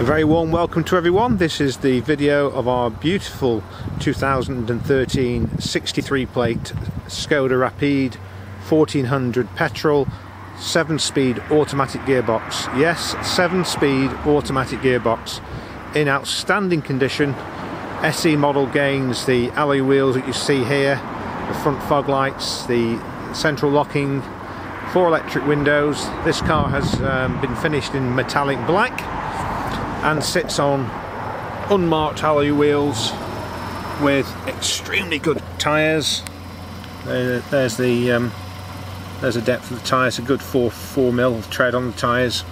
A very warm welcome to everyone. This is the video of our beautiful 2013 63 plate Skoda Rapide 1400 petrol 7-speed automatic gearbox. Yes, 7-speed automatic gearbox in outstanding condition. SE model gains, the alloy wheels that you see here, the front fog lights, the central locking, 4 electric windows. This car has been finished in metallic black and sits on unmarked alloy wheels with extremely good tyres. There's the depth of the tyres, a good 4 mil of tread on the tyres.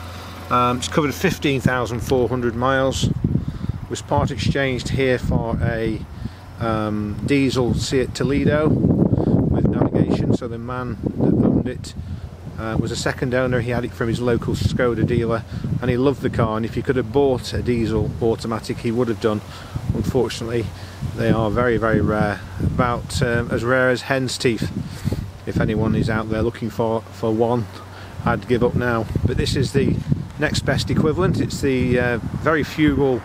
It's covered 15,400 miles. Was part exchanged here for a diesel Seat Toledo with navigation, so the man that owned it was a second owner. He had it from his local Skoda dealer and he loved the car, and if he could have bought a diesel automatic he would have done. Unfortunately they are very, very rare, about as rare as hen's teeth. If anyone is out there looking for one, I'd give up now. But this is the next best equivalent. It's the very frugal,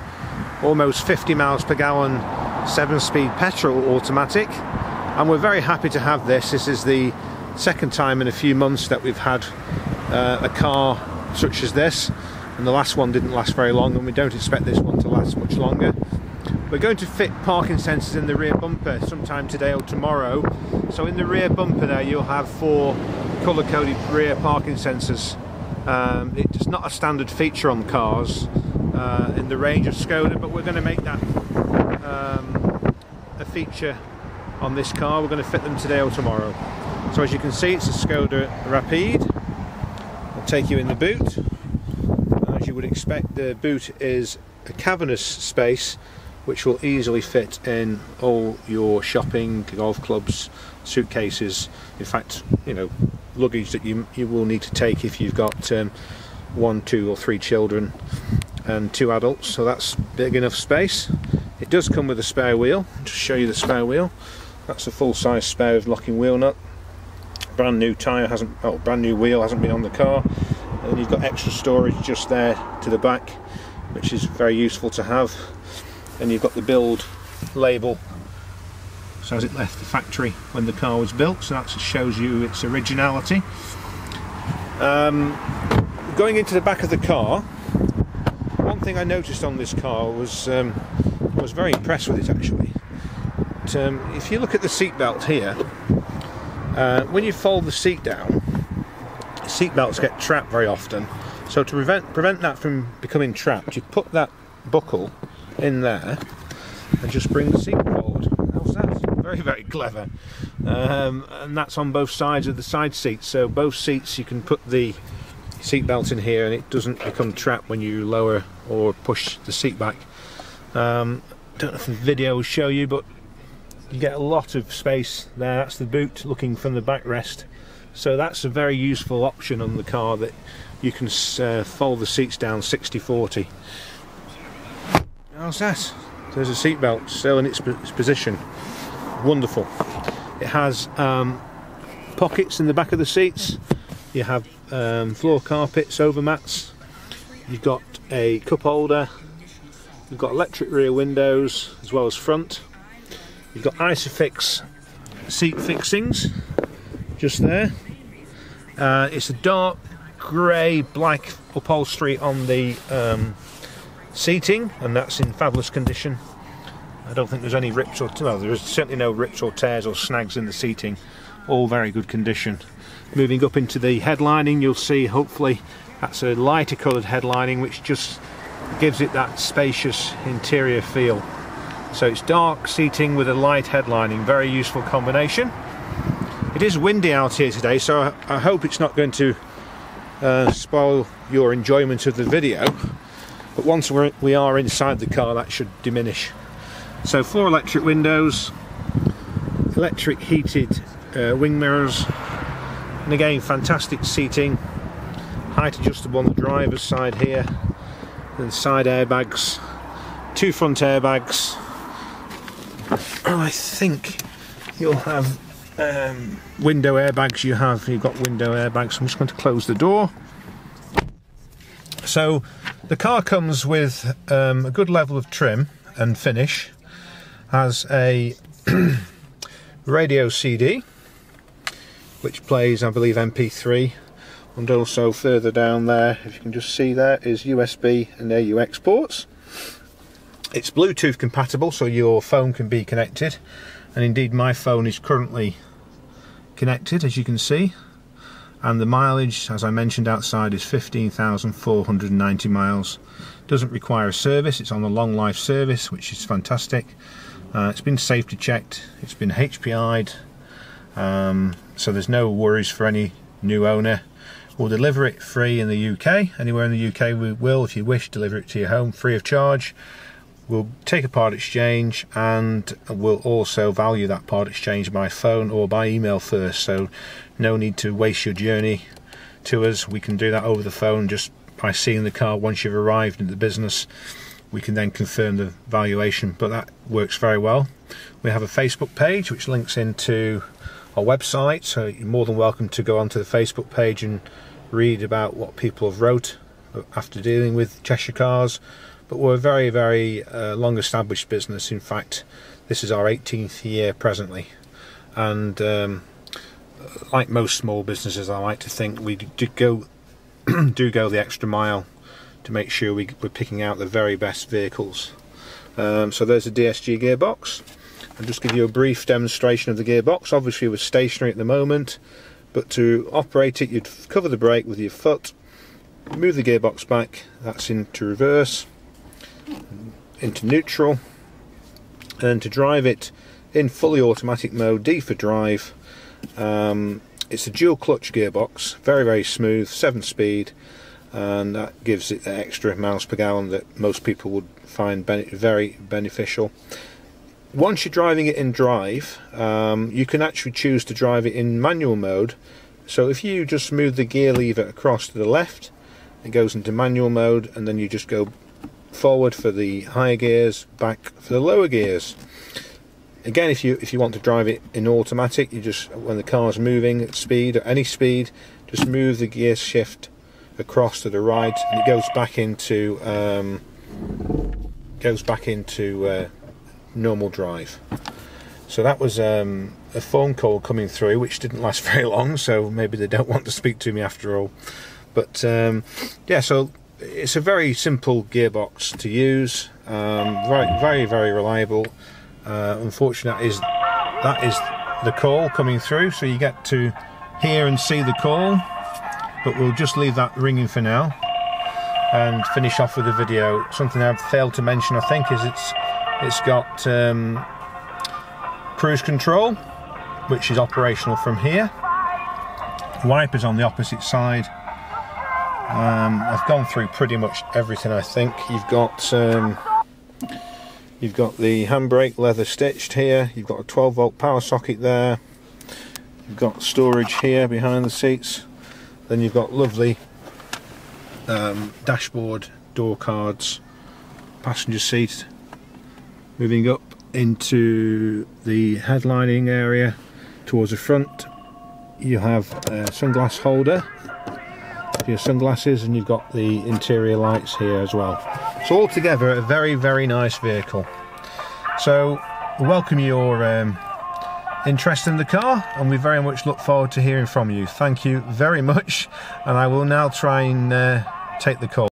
almost 50 miles per gallon 7-speed petrol automatic, and we're very happy to have this. This is the second time in a few months that we've had a car such as this, and the last one didn't last very long, and we don't expect this one to last much longer. We're going to fit parking sensors in the rear bumper sometime today or tomorrow. So in the rear bumper there you'll have 4 colour-coded rear parking sensors. It's not a standard feature on cars in the range of Skoda, but we're going to make that a feature on this car. We're going to fit them today or tomorrow. So as you can see, it's a Skoda Rapide. I'll take you in the boot. As you would expect, the boot is a cavernous space which will easily fit in all your shopping, golf clubs, suitcases, in fact, you know, luggage that you will need to take if you've got 1, 2 or 3 children and 2 adults, so that's big enough space. It does come with a spare wheel. I'll just show you the spare wheel. That's a full-size spare with locking wheel nut. Brand new brand new wheel hasn't been on the car, and you've got extra storage just there to the back, which is very useful to have. And you've got the build label, so as it left the factory when the car was built, so that shows you its originality. Going into the back of the car, one thing I noticed on this car was I was very impressed with it actually. But, if you look at the seat belt here, when you fold the seat down, seat belts get trapped very often. So to prevent that from becoming trapped, you put that buckle in there and just bring the seat forward. How's that? Very, very clever. And that's on both sides of the side seats, so both seats you can put the seat belt in here and it doesn't become trapped when you lower or push the seat back. Don't know if the video will show you, but you get a lot of space there. That's the boot looking from the backrest, so that's a very useful option on the car, that you can fold the seats down 60-40. How's that? There's a seat belt still in its position. Wonderful. It has pockets in the back of the seats. You have floor carpets, overmats. You've got a cup holder. You've got electric rear windows as well as front. You've got Isofix seat fixings just there. It's a dark grey black upholstery on the seating, and that's in fabulous condition. I don't think there's any rips or, well, there is certainly no rips or tears or snags in the seating. All very good condition. Moving up into the headlining, you'll see hopefully that's a lighter coloured headlining, which just gives it that spacious interior feel. So it's dark seating with a light headlining, very useful combination. It is windy out here today, so I hope it's not going to spoil your enjoyment of the video. But once we are inside the car, that should diminish. So 4 electric windows, electric heated wing mirrors, and again fantastic seating, height adjustable on the driver's side here, and side airbags, 2 front airbags. I think you'll have window airbags. You've got window airbags. I'm just going to close the door. So The car comes with a good level of trim and finish, has a radio CD which plays, I believe, MP3, and also further down there, if you can just see there, is USB and AU exports. It's Bluetooth compatible, so your phone can be connected, and indeed my phone is currently connected, as you can see, and the mileage, as I mentioned outside, is 15,490 miles. Doesn't require a service, it's on a long life service, which is fantastic. It's been safety checked, it's been HPI'd, so there's no worries for any new owner. We'll deliver it free in the UK. Anywhere in the UK we will, if you wish, deliver it to your home free of charge. We'll take a part exchange, and we'll also value that part exchange by phone or by email first, so no need to waste your journey to us. We can do that over the phone just by seeing the car once you've arrived at the business. We can then confirm the valuation, but that works very well. We have a Facebook page which links into our website, so you're more than welcome to go onto the Facebook page and read about what people have wrote after dealing with Cheshire cars. But we're a very, very long established business. In fact, this is our 18th year presently, and like most small businesses, I like to think we do go the extra mile to make sure we're picking out the very best vehicles. So there's a DSG gearbox. I'll just give you a brief demonstration of the gearbox. Obviously we're stationary at the moment, but to operate it you'd cover the brake with your foot, move the gearbox back, that's into reverse, into neutral, and to drive it in fully automatic mode, D for drive, it's a dual clutch gearbox, very, very smooth, 7-speed, and that gives it the extra miles per gallon that most people would find very beneficial. Once you're driving it in drive, you can actually choose to drive it in manual mode. So if you just move the gear lever across to the left, it goes into manual mode, and then you just go forward for the higher gears, back for the lower gears. Again, if you want to drive it in automatic, you just, when the car's moving at speed, at any speed, just move the gear shift across to the right, and it goes back into normal drive. So that was a phone call coming through, which didn't last very long, so maybe they don't want to speak to me after all. But yeah, so it's a very simple gearbox to use, very reliable. Unfortunately, that is the call coming through, so you get to hear and see the call, but we'll just leave that ringing for now and finish off with the video. Something I've failed to mention, I think, is it's got cruise control, which is operational from here. Wipers on the opposite side. I've gone through pretty much everything, I think. You've got the handbrake leather stitched here. You've got a 12-volt power socket there. You've got storage here behind the seats. Then you've got lovely dashboard door cards, passenger seat. Moving up into the headlining area towards the front, you have a sunglass holder for your sunglasses, and you've got the interior lights here as well. So altogether a very nice vehicle. So we welcome your interest in the car, and we very much look forward to hearing from you. Thank you very much, and I will now try and take the call.